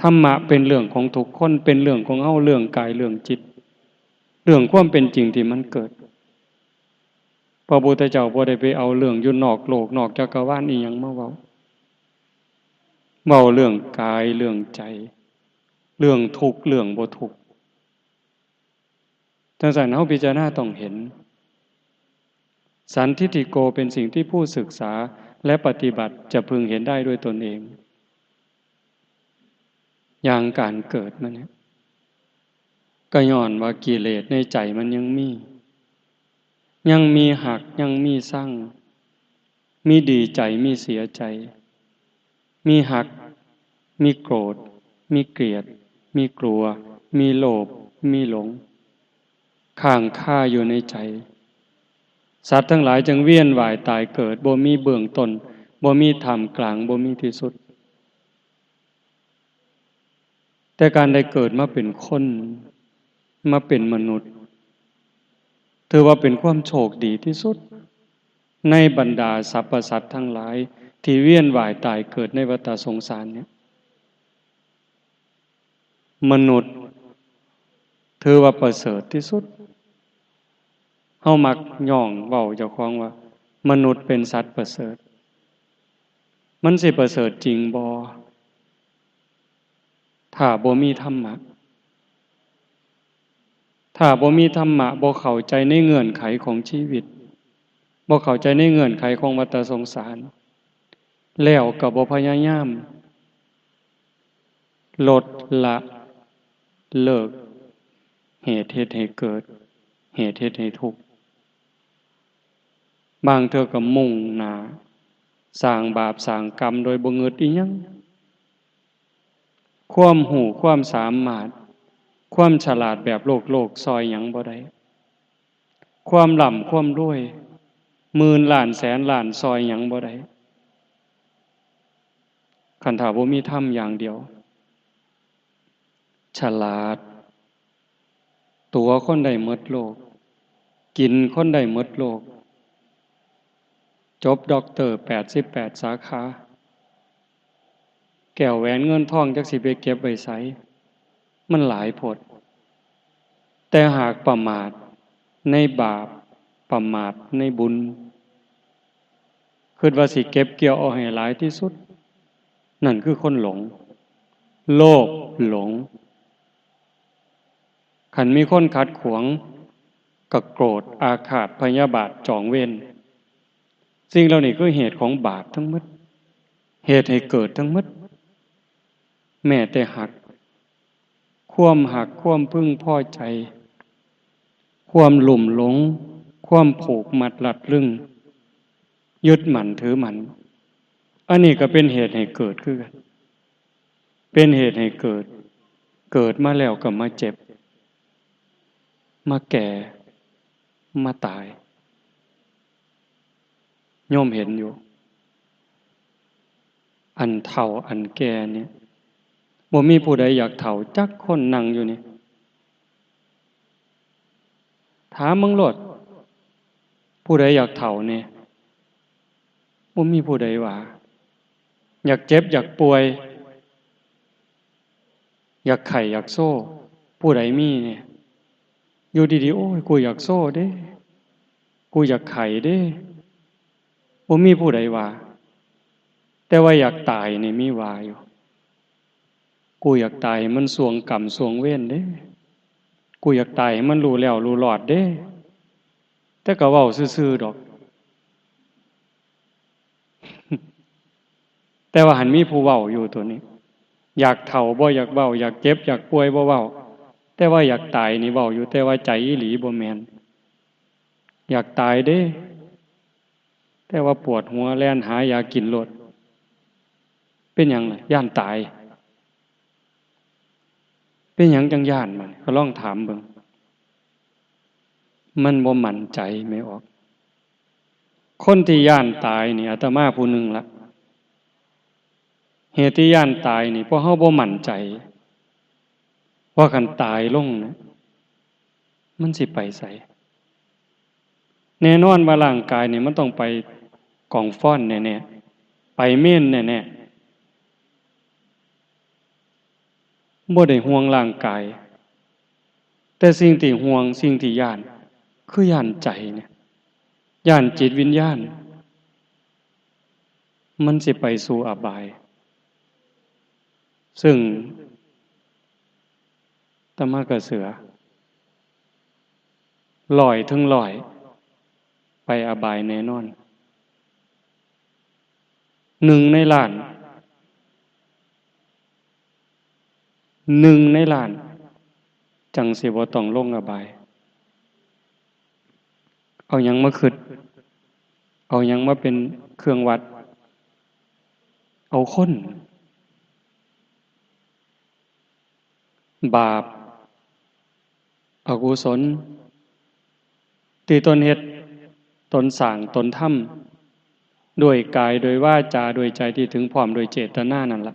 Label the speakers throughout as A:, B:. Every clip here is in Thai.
A: ธรรมะเป็นเรื่องของทุกคนเป็นเรื่องของเฮาเรื่องกายเรื่องจิตเรื่องความเป็นจริงที่มันเกิดพระพุทธเจ้าบ่ได้ไปเอาเรื่องอยู่นอกโลกนอกจักรวาลอีหยังมาเว้าเรื่องกายเรื่องใจเรื่องทุกข์เรื่องบ่ทุกข์จังซั่นเฮาพิจารณาต้องเห็นสันทิฏฐิโกเป็นสิ่งที่ผู้ศึกษาและปฏิบัติจะพึงเห็นได้ด้วยตนเองอย่างการเกิดมันเนี่ยก็ย้อนว่ากิเลสในใจมันยังมีหักยังมีสั่งมีดีใจมีเสียใจมีหักมีโกรธมีเกลียดมีกลัวมีโลภมีหลงข้างคาอยู่ในใจสัตว์ทั้งหลายจึงเวียนว่ายตายเกิดบ่มีเบื้องต้นบ่มีท่ามกลางบ่มีที่สุดแต่การได้เกิดมาเป็นคนมาเป็นมนุษย์ถือว่าเป็นความโชคดีที่สุดในบรรดาสรรพสัตว์ทั้งหลายที่เวียนว่ายตายเกิดในวัฏสงสารเนี่ยมนุษย์ถือว่าประเสริฐที่สุดเฮามักย่องเว้าเจ้าของว่ามนุษย์เป็นสัตว์ประเสริฐมันสิประเสริฐจริงบ่ถ้าบ่มีธรรมะถ้าบ่มีธรรมะบ่เข้าใจในเงื่อนไขของชีวิตบ่เข้าใจในเงื่อนไขของวัฏสงสารแล้วก็บ่พยายามลดละเลิกเหตุเฮ็ดให้เกิดเหตุเฮ็ดให้ทุกข์บางเทื่อก็มุ่งหน้าสร้างบาปสร้างกรรมโดยบ่งึดอีหยังความรู้ความสามารถความฉลาดแบบโลกซอยหยังบ่ได้ความร่ำความรวยหมื่นล้านแสนล้านซอยหยังบ่ได้คันถ้าบ่มีธรรมอย่างเดียวฉลาดตัวคนได้หมดโลกกินคนได้หมดโลกจบด็อกเตอร์88สาขาแก้วแหวนเงินทองจักสิไปเก็บไว้ไสมันหลายโพดแต่หากประมาทในบาปประมาทในบุญคิดว่าสิเก็บเกี่ยวเอาให้หลายที่สุดนั่นคือคนหลงโลภหลงคันมีคนขัดขวางก็โกรธอาฆาตพยาบาทจองเวรสิ่งเหล่านี้คือเหตุของบาปทั้งหมดเหตุให้เกิดทั้งหมดแม้แต่หักความพึงพอใจความหลุ่มหลงความผูกมัดรัดรึงยึดมั่นถือมั่นอันนี้ก็เป็นเหตุให้เกิดคือกันเป็นเหตุให้เกิดมาแล้วก็มาเจ็บมาแก่มาตายโยมเห็นอยู่อันเฒ่าอันแก่เนี่ยบ่มีผู้ใดอยากเฒ่าจักคนนั่งอยู่นี่ถามมึงโลดผู้ใดอยากเฒ่าเนี่ยบ่มีผู้ใดว่าอยากเจ็บอยากป่วยอยากไข้อยากโซ่ผู้ใดมีเนี่ยอยู่ดีๆโอ้ยกูอยากโซ่เด้กูอยากไข้เด้บ่มีผู้ใดว่าแต่ว่าอยากตายนี่มีว่าอยู่กูอยากตายมันสวงกรรมสวงเวรเด้กูอยากตายมันรู้แล้วรู้รอดเด้แต่ก็เว้าซื่อๆดอก แต่ว่าหันมีผู้เว้าอยู่ตัวนี้อยากเฒ่าบ่อยากเว้าอยากเจ็บอยากป่วยบ่เว้าแต่ว่าอยากตายนี่เว้าอยู่แต่ว่าใจอีหลีบ่แม่นอยากตายเด้แต่ว่าปวดหัวแล่นหายากินโลดเป็นหยังล่ะย้านตายเป็นหยังจังย้านมันก็ลองถามเบิ่งมันบ่มั่นใจไม่ออกคนที่ย้านตายนี่อาตมาผู้หนึงละเหตุที่ย้านตายนี่เพราะเฮาบ่มั่นใจว่าคันตายลงนะมันสิไปไสแน่นอนว่าร่างกายนี่มันต้องไปกองฟ้อนแน่ๆไปเม่นแน่ บ่ได้ห่วงร่างกายแต่สิ่งที่ห่วงสิ่งที่ย้านคือย้านใจเนี่ยย้านจิตวิญญาณมันสิไปสู่อบายซึ่งตมะกะเสือ100 ถึง 100ไปอบายแน่นอน1 ใน 1,000,0001 ใน 1,000,000จังสิบ่ต้องลงอบายเอาหยังมาคิดเอาหยังมาเป็นเครื่องวัดเอาคนบาปอกุศลที่ตนเฮ็ดตนสร้างตนทำด้วยกายโดยวาจาโดยใจที่ถึงพร้อมโดยเจตนานั่นล่ะ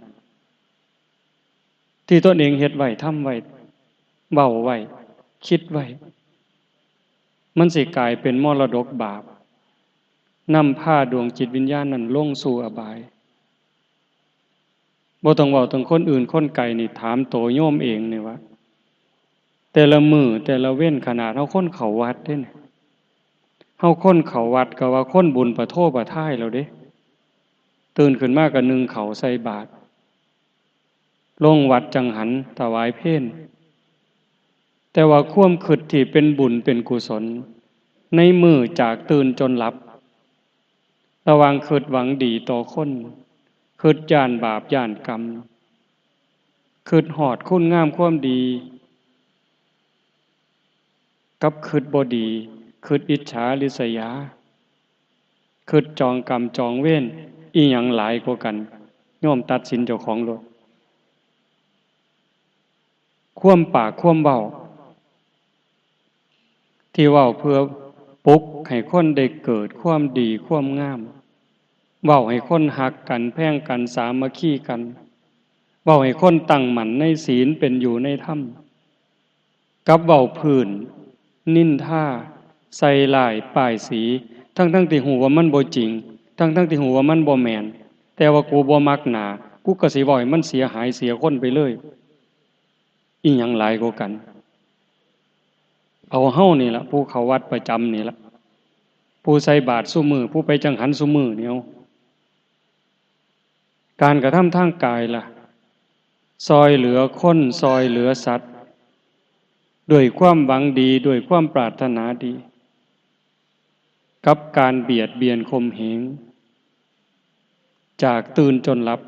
A: ที่ตนเองเฮ็ดไว้ทำไว้เว้าไว้คิดไว้มันสิกลายเป็นมรดกบาปนำพาดวงจิตวิญญาณนั้นลงสู่อบายบ่ต้องเว้าถึงคนอื่นคนไกลนี่ถามโตโยมเองนี่ว่าแต่ละมื้อแต่ละเว้นขนาดเฮาคนเข้าวัดเด้นี่เฮาคนเข้าวัดก็ว่าคนบุญประโทประท่ายแล้วเด้ตื่นขึ้นมาก็นึ่งข้าวใส่บาตรลงวัดจังหันถวายเพลแต่ว่าความคิดที่เป็นบุญเป็นกุศลในมื้อจากตื่นจนหลับระหว่างคิดหวังดีต่อคนคิดย้านบาปย้านกรรมคิดฮอดคุณงามความดีกับคิดบ่ดีคิดอิจฉาริษยาคิดจองกรรมจองเวรอีหยังหลายกว่ากันโยมตัดสินเจ้าของโลดความปากความเว้าที่เว้าเพื่อปลุกให้คนได้เกิดความดีความงามเว้าให้คนฮักกันแพร่งกันสามัคคีกันเว้าให้คนตั้งมั่นในศีลเป็นอยู่ในธรรมกับเว้าพื้นนินทาใส่ร้ายป้ายสีทั้งที่หูว่ามันบ่จริงทั้งที่หูว่ามันบ่แม่นแต่ว่ากูบ่มักหน้ากูก็สิเว้าให้มันเสียหายเสียคนไปเลยอีหยังหลายกว่ากันเอาเฮานี่ล่ะผู้เข้าวัดประจำนี่ล่ะผู้ใส่บาตรซุมื้อผู้ไปจังหันซุมื้อนี่เอาการกระทำทางกายล่ะซอยเหลือคนซอยเหลือสัตว์ด้วยความหวังดีด้วยความปรารถนาดีกับการเบียดเบียนข่มเหงจากตื่นจนหลับ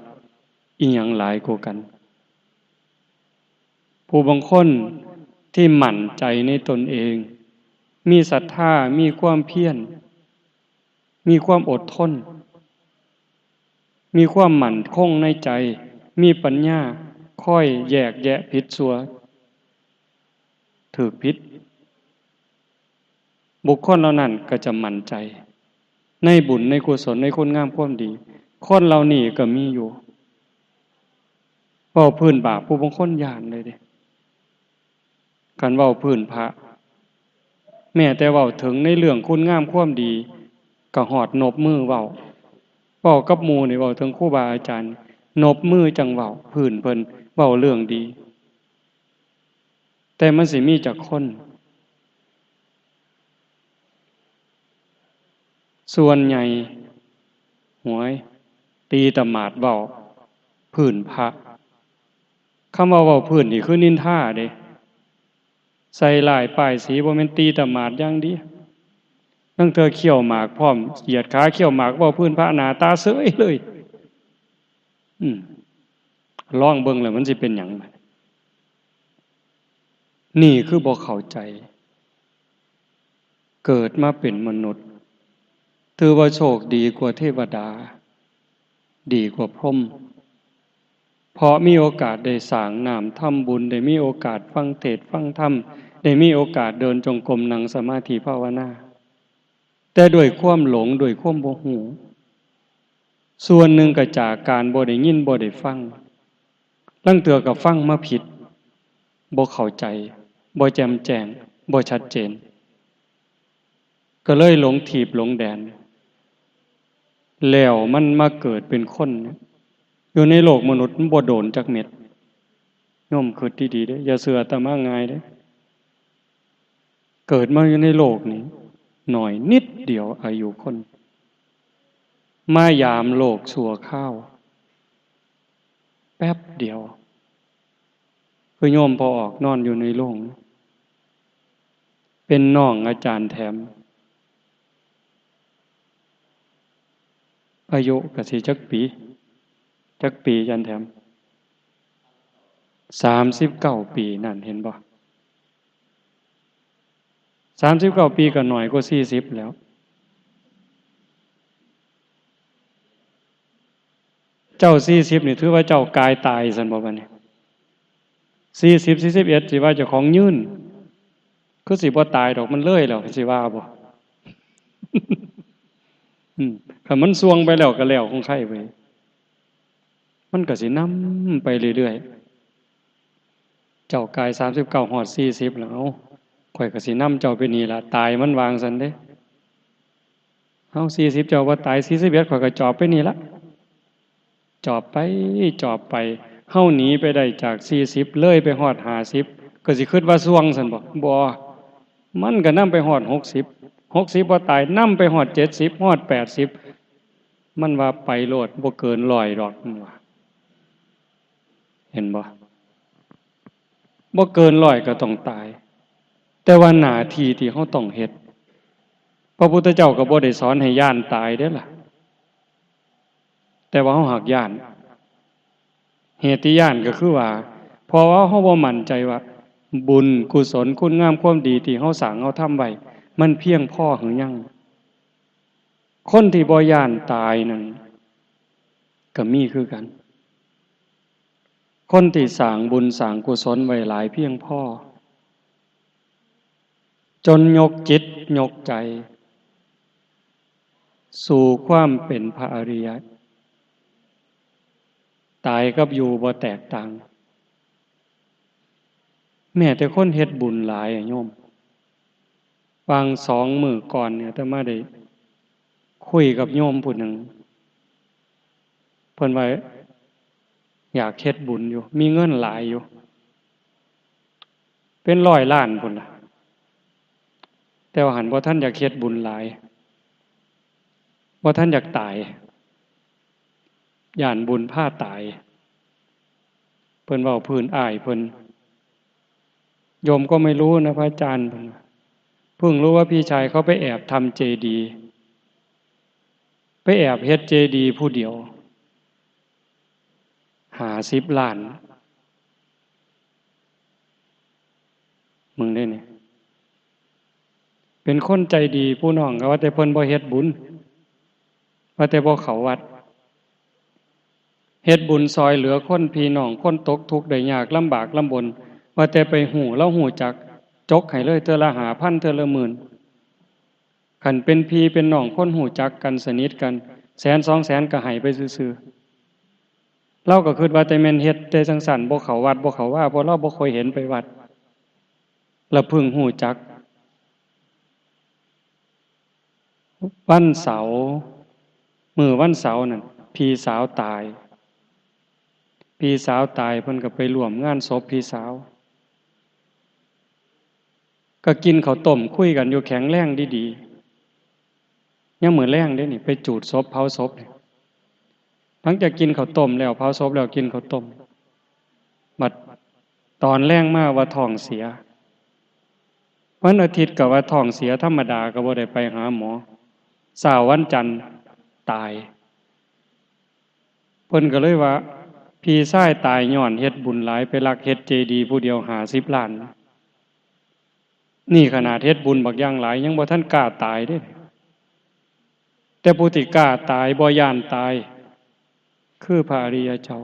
A: อีหยังหลายกว่ากันผู้บางคนที่หมั่นใจในตนเองมีศรัทธามีความเพียรมีความอดทนมีความหมั่นคงในใจมีปัญญาค่อยแยกแยะผิดชั่วถูกผิดบุคคลเหล่านั้นก็จะมั่นใจในบุญในกุศลในคุณงามความดีคนเหล่านี้ก็มีอยู่เว้าพื้นบาปผู้บางคนย้านเลยเด้การเว้าพื้นพระแม้แต่เว้าถึงในเรื่องคุณงามความดีก็หอดนบมือเว้ากับหมู่นี่เว้าถึงครูบาอาจารย์นบมือจังเว้าพื้นเพิ่นเว้าเรื่องดีแต่มันสิมีจักคนส่วนใหญ่หวยตีตะหมาดเว้าพื้นพระคำว่าเว้าพื้นนี่คือนินทาเด้ใส่ลายป้ายสีบ่แม่นตีตะหมาดอย่างเดียวตั้งเธอเขี่ยวหมากพร้อมเหยียดขาเขี่ยวหมากเว้าพื้นพระหน้าตาเสยเลยลองเบิ่งแล้วมันสิเป็นหยังนี่คือบ่เข้าใจเกิดมาเป็นมนุษย์ถือว่าโชคดีกว่าเทวดาดีกว่าพรหมเพราะมีโอกาสได้สร้างน้ำทำบุญได้มีโอกาสฟังเทศน์ฟังธรรมได้มีโอกาสเดินจงกรมนั่งสมาธิภาวนาแต่ด้วยความหลงด้วยความบ่ฮู้ส่วนหนึ่งก็จากการบ่ได้ยินบ่ได้ฟังลางเทื่อก็ฟังมาผิดบ่เข้าใจบ่แจ่มแจ้งบ่ชัดเจนก็เลยหลงถีบหลงแดนแล้วมันมาเกิดเป็นคนอยู่ในโลกมนุษย์มันบ่โดนจักเม็ด โยมคิดดีๆเด้ออย่าเชื่ออาตมาง่ายเด้อเกิดมาอยู่ในโลกนี้หน่อยนิดเดียวอายุคนมายามโลกชั่วข้าวแป๊บเดียวคือโยมพอออกนอนอยู่ในโรงเป็นน้องอาจารย์แถมอายุก็สิจักปีอาจารย์แถม39 ปีนั่นเห็นบ่39 ปีก็หน่อยกว่า40แล้วเจ้า40นี่ถือว่าเจ้ากายตายซั่นบ่บัดนี้40 41สิว่าเจ้าของยืนคือสิบ่ตายดอกมันเลยแล้วสิว่าบ่คันมันสวงไปแล้วก็แล้วของใครไปมันก็สินำไปเรื่อยๆเจ้ากาย39ฮอด40แล้วข่อยก็สินำเจ้าไปนี่ล่ะตายมันวางซั่นเด้เฮา40เจ้าบ่ตาย41ข่อยก็จอบไปนี่ล่ะจอบไปเฮาหนีไปได้จาก40เลยไปฮอด50ก็สิคิดว่าสวงซั่นบ่มันก็นำไปฮอด60บ่ตายนำไปฮอด70ฮอด80มันว่าไปโลดบ่เกิน100ดอกมันว่าเห็นบ่เกิน100ก็ต้องตายแต่ว่าหน้าที่ที่เฮาต้องเฮ็ดพระพุทธเจ้าก็บ่ได้สอนให้ย้านตายเด้อล่ะแต่ว่าเฮาหักย้านเหตุที่ย้านก็คือว่าเพราะว่าเฮาบ่มั่นใจว่าบุญกุศลคุณงามความดีที่เฮาสร้างเฮาทำไว้มันเพียงพอหรือยังคนที่บ่ย้านตายนั่นก็มีคือกันคนที่สร้างบุญสร้างกุศลไว้หลายเพียงพอจนยกจิตยกใจสู่ความเป็นพระอริยะตายกับอยู่บ่แตกต่างแม้แต่คนเฮ็ดบุญหลายโยมวาง2 มื้อก่อนเนี่ยอาตมาได้คุยกับโยมผู้หนึ่งเพิ่นว่าอยากเฮ็ดบุญอยู่มีเงินหลายอยู่เป็น100 ล้านพุ่นล่ะแต่ว่าหันบ่ทันอยากเฮ็ดบุญหลายบ่ทันอยากตายย้านบุญพาตายเพิ่นเว้าพื้นอ้ายเพิ่นโยมก็ไม่รู้นะพระอาจารย์เพิ่งรู้ว่าพี่ชายเขาไปแอบทำเจดีย์ไปแอบเฮ็ดเจดีย์ผู้เดียว50 ล้านมึงได้นี่เป็นคนใจดีผู้น้องก็ว่าแต่เพิ่นบ่เฮ็ดบุญว่าแต่บ่เข้าวัดเฮ็ดบุญซอยเหลือคนพี่น้องคนตกทุกข์ได้ยากลำบากลำบนว่าแต่ไปหูแล้วหูจักจกให้เลยเทื่อละ5,000เทื่อละหมื่นคันเป็นพี่เป็นน้องคนหูจักกันสนิทกัน100,000 200,000ก็ให้ไปซื่อๆเราก็คิดว่าแต่แม่นเฮ็ดแต่จังซั่นบ่เข้าวัดบ่เข้าว่าเพราะเราบ่ค่อยเห็นไปวัดแล้วเพิ่งหูจักวันเสาร์มื้อวันเสาร์นั่นพี่สาวตายเพิ่นก็ไปร่วมงานศพพี่สาวก็กินข้าวต้มคุยกันอยู่แข็งแรงดีๆยังมื้อแลงเด้นี่ไปจูดศพเผาศพหลังจากกินข้าวต้มแล้วเผาศพแล้วกินข้าวต้มบัดตอนแลงมาว่าท้องเสียวันอาทิตย์ก็ว่าท้องเสียธรรมดาก็บ่ได้ไปหาหมอเช้าวันจันทร์ตายเพิ่นก็เลยว่าพี่ชายตายย้อนเฮ็ดบุญหลายไปลักเฮ็ดเจดีย์ผู้เดียว50 ล้านนี่ขนาดเฮ็ดบุญบักอย่างหลายยังบ่ทันกล้าตายเด้แต่ผู้ที่กล้าตายบ่ย้านตายคือพระอริยเจ้า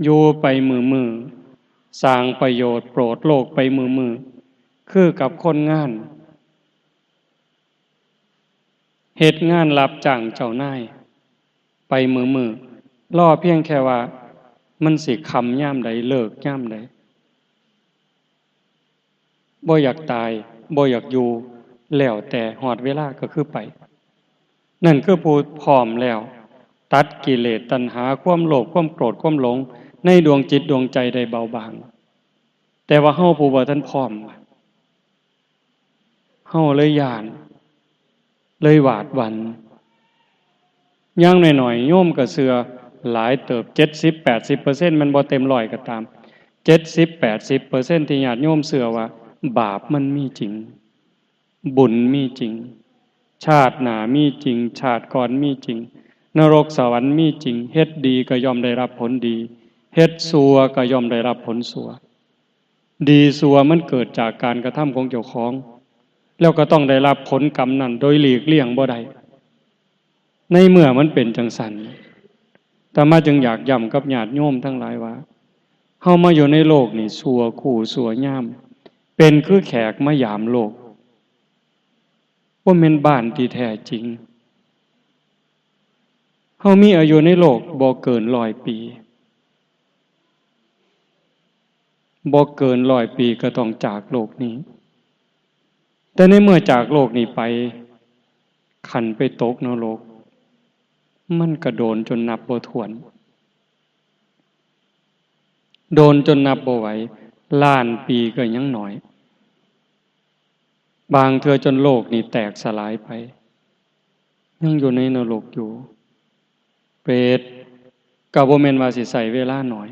A: อยู่ไปมือสร้างประโยชน์โปรดโลกไปมือคือกับคนงานเฮ็ดงานรับจ้างเจ้านายไปมือรอเพียงแค่ว่ามันสิค่ำยามใดเลิกยามใดบ่อยากตายบ่อยากอยู่แล้วแต่ฮอดเวลาก็คือไปนั่นคือผู้พร้อมแล้วตัดกิเลสตัณหาความโลภความโกรธความหลง ในดวงจิตดวงใจได้เบาบางแต่ว่าเฮาผู้บ่ทันพร้อมเฮาเลยย้านเลยหวาดหวั่นอย่างน้อยๆโยมก็เชื่อหลายเติบ 70-80% มันบ่เต็มร้อยก็ตาม 70-80% ที่ญาติโยมเชื่อว่าบาปมันมีจริงบุญมีจริงชาติหน้ามีจริงชาติก่อนมีจริงนรกสวรรค์มีจริงเฮ็ดดีก็ย่อมได้รับผลดีเฮ็ดชั่วก็ย่อมได้รับผลชั่วดีชั่วมันเกิดจากการกระทำของเจ้าของแล้วก็ต้องได้รับผลกรรมนั้นโดยหลีกเลี่ยงบ่ได้ในเมื่อมันเป็นจังสันแต่มาจึงอยากย้ำกับญาติโยมทั้งหลายว่าเฮามาอยู่ในโลกนี่ชั่วคู่ชั่วยามเป็นคือแขกมายามโลกว่าแม่นบ้านที่แท้จริงเฮามีอายุในโลกบ่เกิน100 ปีบ่เกิน100 ปีก็ต้องจากโลกนี้แต่ในเมื่อจากโลกนี้ไปขันไปตกนรกมันก็โดนจนนับบ่ถ้วนโดนจนนับบ่ไหวล้านปีก็ยังน้อยบางเทื่อจนโลกนี่แตกสลายไปยังอยู่ในนรกอยู่เปรตก็บ่แม่นว่าสิใช้เวลาน้อย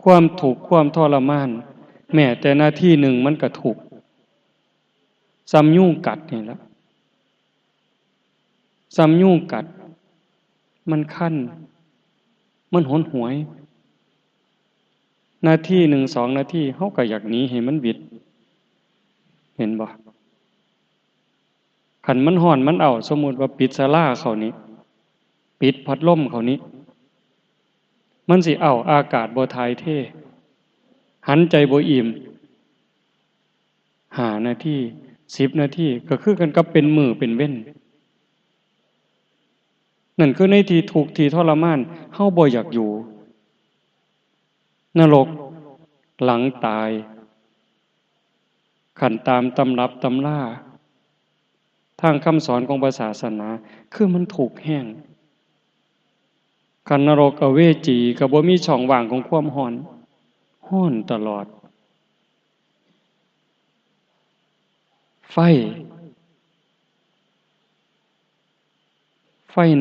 A: ความทุกข์ความทรมานแม้แต่นาทีหนึ่งมันก็ทุกข์ซ้ำยุงกัดนี่ล่ะซ้ำยุงกัดมันคันมันหนหวยนาที1 2 นาทีเฮาก็อยากหนีให้มันวิดเห็นบ่คันมันร้อนมันเอาสมมุติว่าปิดศาลาเขานี่ปิดพัดลมเขานี่มันสิเอาอากาศบ่ถ่ายเทหันใจบ่อิ่ม5 นาที10 นาทีก็คือกันกับเป็นมื้อเป็นเว้นนั่นคือในที่ทุกข์ที่ทรมานเฮาบ่อยากอยู่นรกหลังตายขันตามตำรับตำราทางคำสอนของศาสนาคือมันถูกแห้งขันนรกอเวจีก็บ่มีช่องว่างของความร้อนตลอดไฟ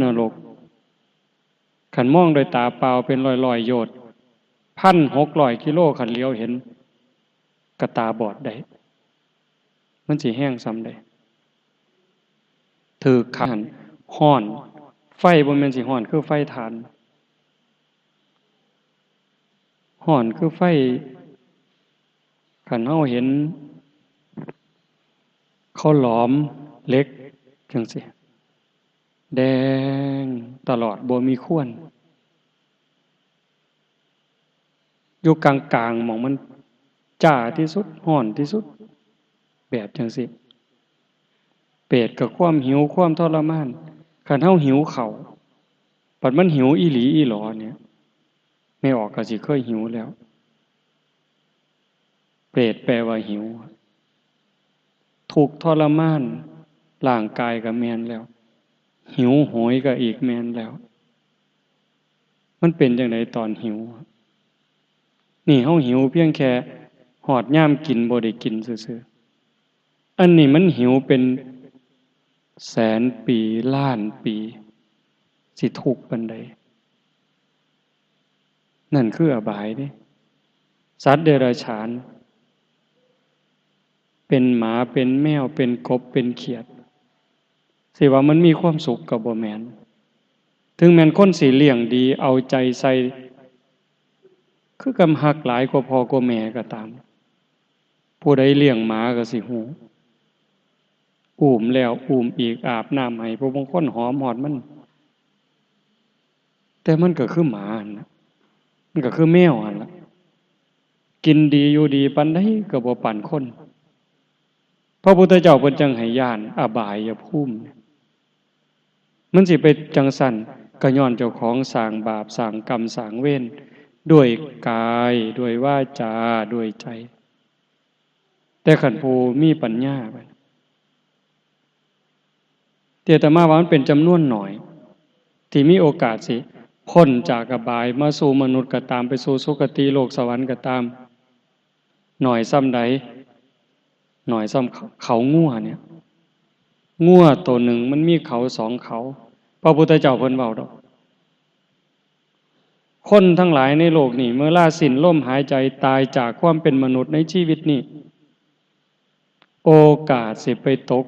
A: นรกขันมองโดยตาเปล่าเป็นร้อยๆโยชน์ 1,600 กิโลขันเลี้ยวเห็นกระตาบอดได้มันสิแห้งซ้ำได้ถือขันห้อนไฟบ่แม่นสิห้อนคือไฟถ่านห้อนคือไฟขันเฮาเห็นเขาหลอมเหล็กจังซี่แดงตลอดบ่มีข่วนอยู่กลางๆหม้องมันจ้าที่สุดร้อนที่สุดแบบจังซี่เปรตกับความหิวความทรมานคันเฮาหิวข้าวบัดมันหิวอีหลีอีหลอเนี่ยไม่ออกก็สิเคยหิวแล้วเปรตแปลว่าหิวทุกข์ทรมานร่างกายก็แม่นแล้วหิวโหยก็อีกแม่นแล้วมันเป็นจังไดตอนหิวนี่เฮาหิวเพียงแค่หอดยามกินบ่ได้กินซื่อๆอันนี้มันหิวเป็น100,000 ปีล้านปีสิทุกข์ปานใดนั่นคืออบายเด้สัตว์เดรัจฉานเป็นหมาเป็นแมวเป็นกบเป็นเขียดสิว่ามันมีความสุขก็บ่แม่นถึงแม้นคนสิเลี้ยงดีเอาใจใส่คือกำหักหลายกว่าพ่อกว่าแม่ก็ตามผู้ใดเลี้ยงหมาก็สิฮู้อุ้มแล้วอุ้มอีกอาบน้ำให้ผู้บางคนหอมหอดมันแต่มันก็คือหมาหั่นน่ะมันก็คือแมวหั่นล่ะกินดีอยู่ดีปานใดก็บ่ปานคนพระพุทธเจ้าเพิ่นจังให้ย้านอบายภูมิมันสิไปจังซั่นก็ย้อนเจ้าของสร้างบาปสร้างกรรมสร้างเวรด้วยกายด้วยวาจาด้วยใจแต่คันผู้มีปัญญาบัดแต่อาตมาว่ามันเป็นจำนวนน้อยที่มีโอกาสสิ พ้นจากอบายมาสู่มนุษย์ก็ตามไปสู่สุคติโลกสวรรค์ก็ตามหน่อยซ้ำใดหน่อยซ้ำเขางัวเนี่ยงัวตัวหนึ่งมันมีเขาสองเขาพระพุทธเจ้าเพิ่นเว้าดอกคนทั้งหลายในโลกนี้เมื่อลาสิ้นลมหายใจตายจากความเป็นมนุษย์ในชีวิตนี้โอกาสสิไปตก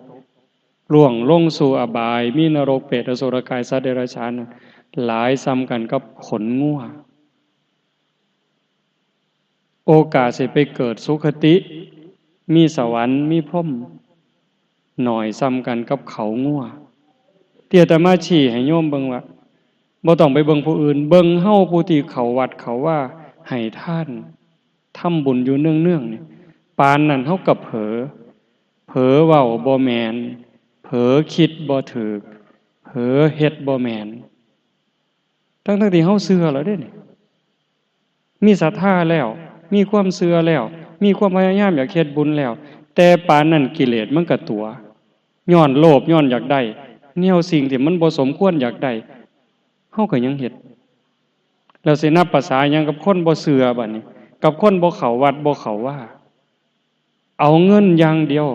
A: ล่วงลงสู่อบายมีนรกเปรตอสุรกายสัตว์เดรัจฉานหลายซ้ำกันกับขนงัวโอกาสสิไปเกิดสุคติมีสวรรค์มีพรหมหน่อยซ้ำกันกับเขางัวเตี่ยแต่มาชี้ให้โยมเบิ่งว่าบ่ต้องไปเบิ่งผู้อื่นเบิ่งเฮาผู้ที่เขาวัดเขาว่าให้ท่านทำบุญอยู่เนืองๆนี่ปานนั้นเฮาก็เผลอเว้าบ่แม่นเผลอคิดบ่ถูกเผลอเฮ็ดบ่แม่นทั้งที่เฮาเชื่อแล้วเด้นี่มีศรัทธาแล้วมีความเชื่อแล้วมีความพยายามอยากเฮ็ดบุญแล้วแต่ปานนั้นกิเลสมันก็ตัวย้อนโลภย้อนอยากได้แนวสิ่งที่มันบ่สมควรอยากได้เฮาก็ยังเฮ็ดแล้วสินับภาษาหยังกับคนบ่เชื่อบัดนี้กับคนบ่เข้าวัดบ่เข้าว่าเอาเงินอย่างเดียว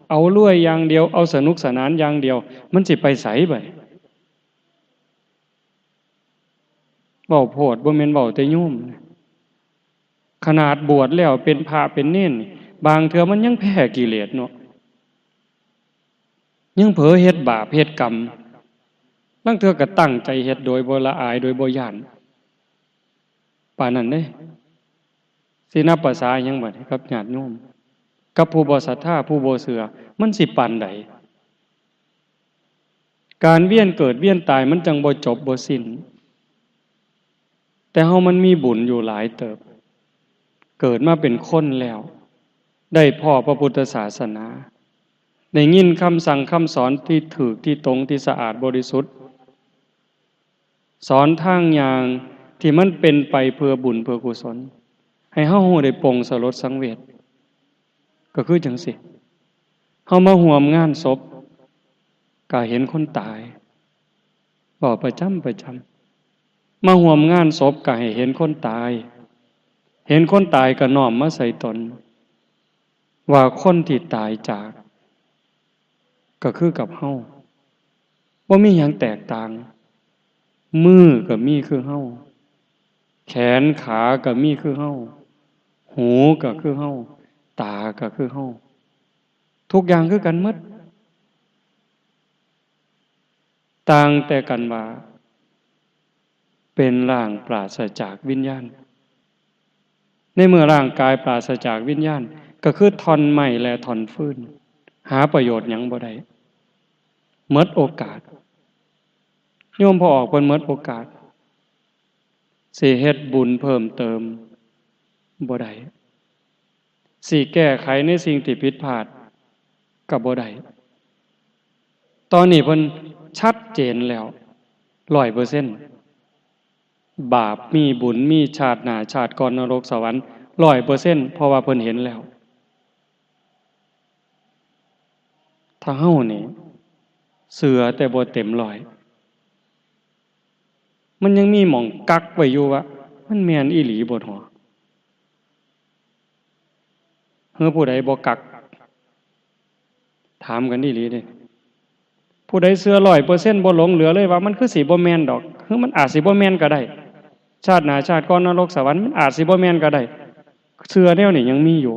A: เอารวยอย่างเดียวเอาสนุกสนานอย่างเดียวมันสิไปไสบัดเว้าโพดบ่แม่นเว้าแต่โยมขนาดบวชแล้วเป็นพระเป็นเณรบางเทื่อมันยังแพ้กิเลสเนาะยังเผลอเฮ็ดบาปเฮ็ดกรรมบางเทื่อก็ตั้งใจเฮ็ดโดยบ่ละอายโดยบ่ย้านปานนั้นเด้สินับภาษาหยังบัดครับญาติโยมกับผู้บ่ศรัทธาผู้บ่เชื่อมันสิปานใดการเวียนเกิดเวียนตายมันจังบ่จบบ่สิ้นแต่เฮามันมีบุญอยู่หลายเติบเกิดมาเป็นคนแล้วได้พ่อพระพุทธศาสนาได้ยินคำสั่งคำสอนที่ถูกที่ตรงที่สะอาดบริสุทธิ์สอนทางอย่างที่มันเป็นไปเพื่อบุญเพื่อกุศลให้เฮาฮู้ได้ปลงสลดสังเวชก็คือจังซี่เฮามาร่วมงานศพก็เห็นคนตายบอกประจำมาร่วมงานศพก็ให้เห็นคนตายเห็นคนตายก็น้อมมาใส่ตนว่าคนที่ตายจากก็คือกับเฮาบ่มีหยังแตกต่างมือก็มีคือเฮาแขนขาก็มีคือเฮาหูก็คือเฮาตาก็คือเฮาทุกอย่างคือกันหมดต่างแต่กันว่าเป็นร่างปราศจากวิญญาณในเมื่อร่างกายปราศจากวิญญาณก็คือท่อนไม้และท่อนฟืนหาประโยชน์หยังบ่ได้หมดโอกาสโยมพอออกเพิ่นหมดโอกาสสิเฮ็ดบุญเพิ่มเติมบ่ได้สิแก้ไขในสิ่งที่ผิดพลาดก็บ่ได้ตอนนี้เพิ่นชัดเจนแล้ว 100%บาปมีบุญมีชาติหน้าชาติก่อนนรกสวรรค์ 100% เพราะว่าเพิ่นเห็นแล้วถ้าเฮานี่เชื่อแต่บ่เต็มร้อยมันยังมีหม่องกักไว้อยู่ว่ามันแม่นอีหลีบ่ท้อเฮือผู้ใดบ่กักถามกันอีหลีเด้ผู้ใดเชื่อ 100% บ่หลงเหลือเลยว่ามันคือสิบ่แม่นดอกคือมันอาจสิบ่แม่นก็ได้ชาติหน้าชาติก่อนนรกสวรรค์มันอาจสิบ่แม่นก็ได้เชื่อแนวนี้ยังมีอยู่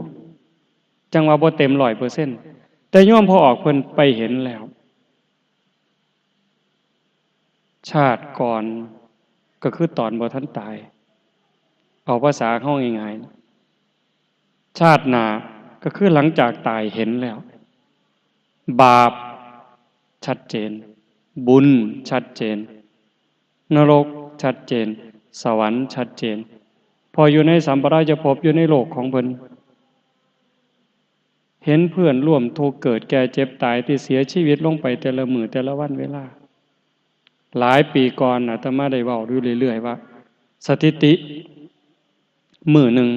A: จังว่าบ่เต็ม 100% แต่โยมพอออกเพิ่นไปเห็นแล้วชาติก่อนก็คือตอนบ่ทันตายเอาภาษาเฮาง่ายๆชาติหน้าก็คือหลังจากตายเห็นแล้วบาปชัดเจนบุญชัดเจนนรกชัดเจนสวรรค์ชัดเจนพออยู่ในสัมปรายภพอยู่ในโลกของเพิ่นเห็นเพื่อนร่วมทุกข์เกิดแก่เจ็บตายที่เสียชีวิตลงไปแต่ละมื้อแต่ละวันเวลาหลายปีก่อนอาตมาได้เว้าอยู่เรื่อยๆว่าสถิติมื้อหนึ่ง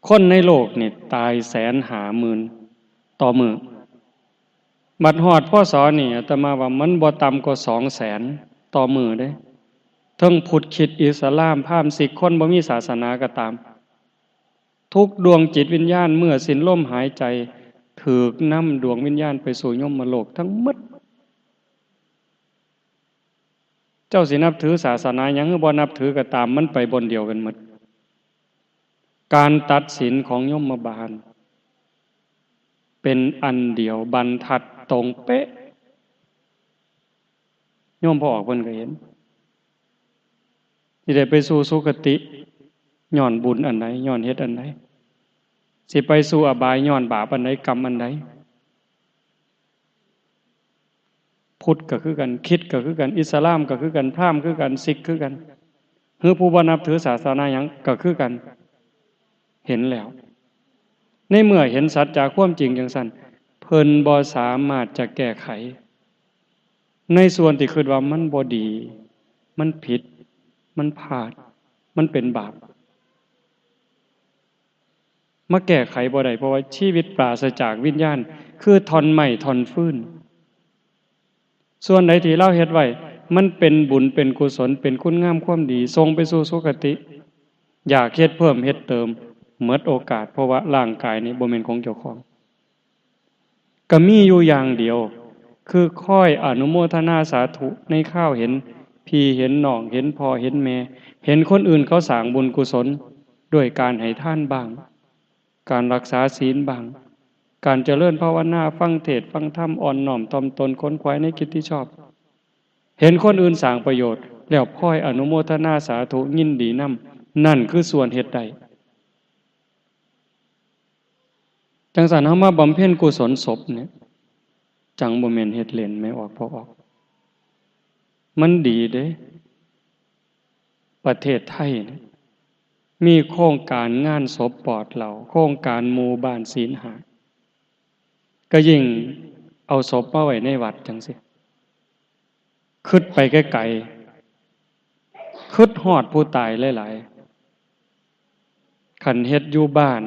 A: คนในโลกนี่ตาย150,000ต่อมื้อบัดฮอดพศนี่อาตมาว่ามันบ่ต่ำกว่า200,000ต่อมื้อเด้ ทั้งพุทธคริสต์อิสลามพราหมณ์ศิกข์คนบ่มีศาสนาก็ตามทุกดวงจิตวิญญาณเมื่อสิ้นลมหายใจถูกนำดวงวิญญาณไปสู่ยมโลกทั้งหมดเจ้าสินับถือศาสนาหยังหรือบ่นับถือก็ตามมันไปบนเดียวกันหมดการตัดสินของยมบาลเป็นอันเดียวบรรทัดตรงเป๊ะโยมพอออกเพิ่นก็เห็นสิได้ไปสู่สุคติย้อนบุญอันใดย้อนเฮ็ดอันใดสิไปสู่อบายย้อนบาปอันใดกรรมอันใดพุทธก็คือกันคริสต์ก็คือกันอิสลามก็คือกันพราหมณ์คือกันศิกข์คือกันหรือผู้บ่นับถือศาสนาหยังก็คือกันเห็นแล้วในเมื่อเห็นสัจจะความจริงจังซั่นเพิ่นบ่สามารถจะแก้ไขในส่วนที่คิดว่ามันบ่ดีมันผิดมันพลาดมันเป็นบาปมาแก้ไขบ่ได้เพราะว่าชีวิตปราศจากวิญญาณคือท่อนไม้ท่อนฟืนส่วนใดที่เราเฮ็ดไว้มันเป็นบุญเป็นกุศลเป็นคุณงามความดีส่งไปสู่สุคติอยากเฮ็ดเพิ่มเฮ็ดเติมหมดโอกาสเพราะว่าร่างกายนี้บ่แม่นของเจ้าของก็มีอยู่อย่างเดียวคือค่อยอนุโมทนาสาธุในข้าวเห็นพี่เห็นน้องเห็นพ่อเห็นแม่เห็นคนอื่นเขาสร้างบุญกุศลด้วยการให้ทานบ้างการรักษาศีลบ้างการเจริญภาวนาฟังเทศน์ฟังธรรมอ่อนน้อมถ่อมตนค้นคว้าในกิจที่ชอบเห็นคนอื่นสร้างประโยชน์แล้วพ่อยอนุโมทนาสาธุยินดีนำนั่นคือส่วนเฮ็ดได้จังซั่นเฮามาบำเพ็ญกุศลศพเนี่ยจังบ่แม่นเฮ็ดเล่นไม่ออกพอออกมันดีเด้ประเทศไทยมีโครงการงานศพปลอดเหล่าโครงการหมู่บ้านศีลหาก็ยิ่งเอาศพมาไว้ในวัดจังซี่คิดไปไกลๆคิดฮอดผู้ตายหลายๆคันเฮ็ดอยู่บ้าน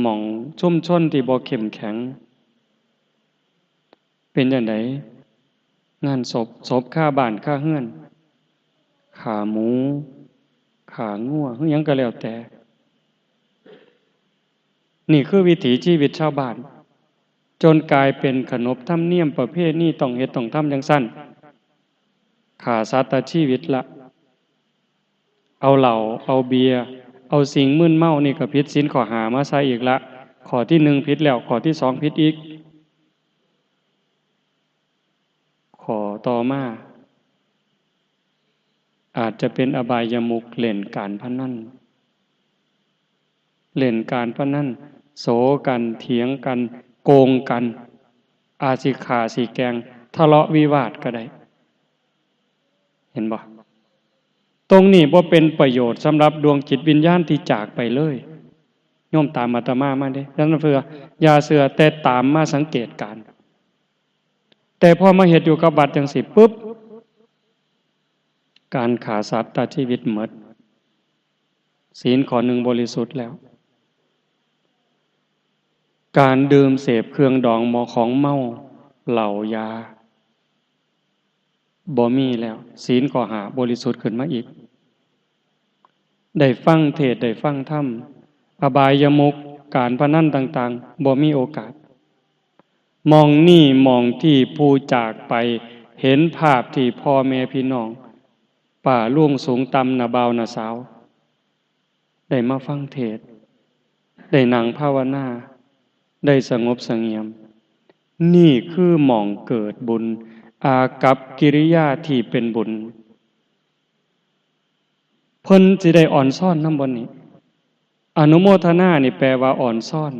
A: หม่องชุมชนที่บ่เข้มแข็งเป็นจังไดงานศพค่าบ้านค่าเรือนขาหมูขางัวหรือหยังก็แล้วแต่นี่คือวิถีชีวิตชาวบ้านจนกลายเป็นขนบธรรมเนียมประเพณีต้องเฮ็ดต้องทำจังซั่นฆ่าสัตว์ตัดชีวิตละเอาเหล้าเอาเบียร์เอาสิ่งมึนเมานี่ก็ผิดศีลข้อหามาใส่อีกละข้อที่1ผิดแล้วข้อที่2ผิดอีกข้อต่อมาอาจจะเป็นอบายมุขเล่นการพนันเล่นการพนันโสกันเถียงกันโกงกันอาจสิฆ่าสิแกล้งทะเลาะวิวาทก็ได้เห็นบ่ตรงนี้บ่เป็นประโยชน์สำหรับดวงจิตวิญญาณที่จากไปเลยโยมตามอาตมามาเด้ฉะนั้นเพื่ออย่าเชื่อแต่ตามมาสังเกตการแต่พอมาเฮ็ดอยู่กับบัดจังซี่ปึ๊บการฆ่าสัตว์ตัดชีวิตหมดศีลข้อ1บริสุทธิ์แล้วการดื่มเสพเครื่องดองหมอของเมาเหล้ายาบ่มีแล้วศีลข้อ5บริสุทธิ์ขึ้นมาอีกได้ฟังเทศน์ได้ฟังธรรมอบายมุขการพนันต่างๆบ่มีโอกาสมองนี่มองที่ผู้จากไปเห็นภาพที่พ่อแม่พี่น้องป่าล่วงสูงต่ำน่ะบ่าวน่ะสาวได้มาฟังเทศน์ได้นั่งภาวนาได้สงบเสงี่ยมนี่คือหม่องเกิดบุญอากัปกิริยาที่เป็นบุญเพิ่นสิได้อ่อนซ่อนนำบ่นี้อนุโมทนานี่แปลว่าอ่อนซ่อน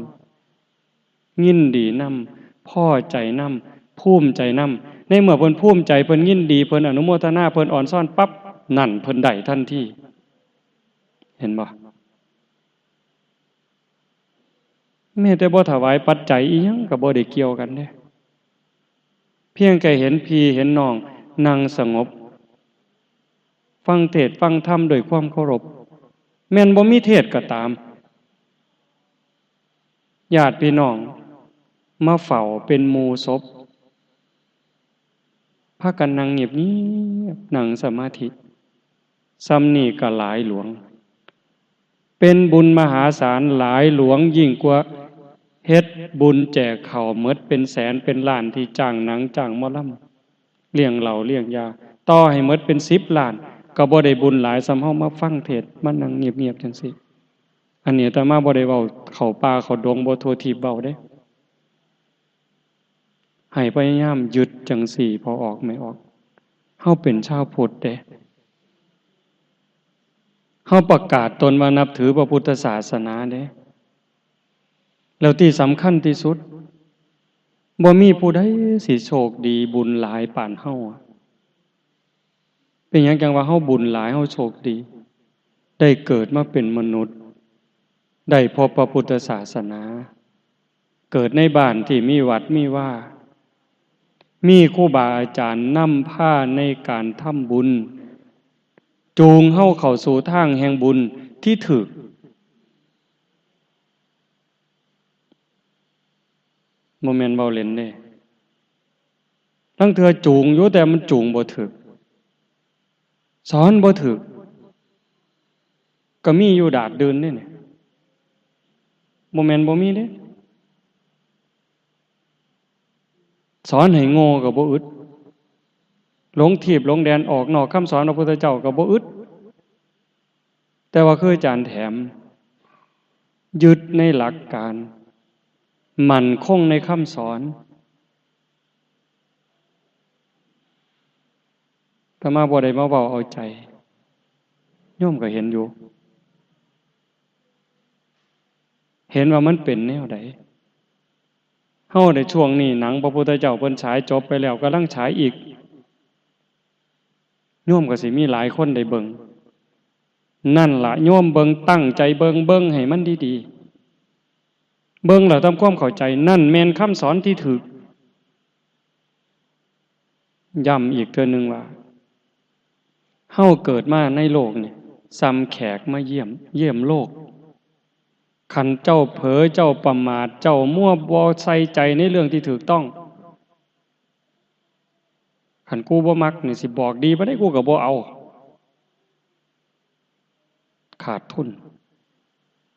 A: ยินดีนำพอใจนำภูมิใจนำในเมื่อเพิ่นภูมิใจเพิ่นยินดีเพิ่นอนุโมทนาเพิ่นอ่อนซ่อนปั๊บนั่นเพิ่นได้ทันทีเห็นบ่แม้แต่บ่ถวายปัจจัยอีหยังก็บ่ได้เกี่ยวกันเด้เพียงแค่เห็นพี่เห็นน้องนั่งสงบฟังเทศน์ฟังธรรมด้วยความเคารพแม่นบ่มีเทศน์ก็ตามญาติพี่น้องมาเฝ้าเป็นหมู่ศพพากันนั่งเงียบๆนั่งสมาธิ ซ้ำนี่ก็หลายหลวงเป็นบุญมหาศาลหลายหลวงยิ่งกว่าเฮ็ดบุญแจกข้าวหมดเป็นแสนเป็นล้านที่จ้างหนังจ้างหมอลำเลี้ยงเหล้าเลี้ยงยาต่อให้หมดเป็น10 ล้านก็บ่ได้บุญหลายสำเฮามาฟังเทศน์มานั่งเงียบๆจังซี่อันนี้อาตมาบ่ได้เว้าเข้าป่าเข้าดงบ่ทั่วทีเว้าเด้ให้พยายามยึดจังซี่พอออกไม่ออกเฮาเป็นชาวพุทธเด้เฮาประกาศตนว่านับถือพระพุทธศาสนาเด้แล้วที่สำคัญที่สุดบ่มีผู้ใดสิโชคดีบุญหลายปานเฮาเป็นหยังจังว่าเฮาบุญหลายเฮาโชคดีได้เกิดมาเป็นมนุษย์ได้พบพระพุทธศาสนาเกิดในบ้านที่มีวัดมีว่ามีครูบาอาจารย์นำพาในการทำบุญจูงเฮาเข้าสู่ทางแห่งบุญที่ถูกบ่แม่นเว้าเล่นเด้ลางเทื่อจูงอยู่แต่มันจูงบ่ถูกสอนบ่ถูกก็มีอยู่ดาดเดินเด้เนี่ยบ่แม่นบ่มีเด้สอนให้โง่ก็บ่อึดหลงทีบหลงแดนออกนอกคำสอนพระพุทธเจ้าก็บ่อึดแต่ว่าคืออาจารย์แถมยึดในหลักการมั่นคงในคำสอนแต่มาบ่ได้มาเว้าเอาใจโยมก็เห็นอยู่เห็นว่ามันเป็นแนวใดเฮาในช่วงนี้หนังพระพุทธเจ้าเพิ่นฉายจบไปแล้วกำลังฉายอีกโยมก็สิมีหลายคนได้เบิ่งนั่นล่ะโยมเบิ่งตั้งใจเบิ่งให้มันดีๆเบิ่งแล้วทำความเข้าใจนั่นแม่นคำสอนที่ถูกย้ำอีกเทื่อนึงว่าเฮาเกิดมาในโลกนี่ซ้ำแขกมาเยี่ยมโลกคันเจ้าเผลอเจ้าประมาทเจ้ามั่วบ่ใส่ใจในเรื่องที่ถูกต้องคันกูบ่มักนี่สิบอกดีบ่ได้กูก็บ่เอาขาดทุน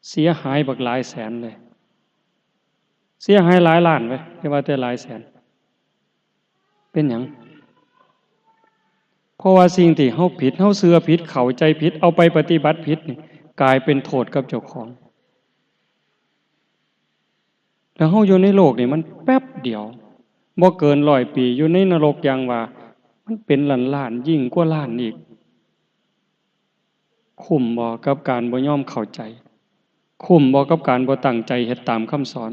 A: เสียหายบักหลายแสนเลยเสียหายหลายล้านเว้ยอย่าว่าแต่หลายแสนเป็นหยังเพราะว่าสิ่งที่เฮาผิดเฮาเชื่อผิดเข้าใจผิดเอาไปปฏิบัติผิดนี่กลายเป็นโทษกับเจ้าของแล้วเฮาอยู่ในโลกนี่มันแป๊บเดียวบ่เกิน100 ปีอยู่ในนรกอย่างว่ามันเป็นล้านๆยิ่งกว่าล้านอีกคุ้มบ่กับการบ่ยอมเข้าใจคุ้มบ่กับการบ่ตั้งใจเฮ็ดตามคำสอน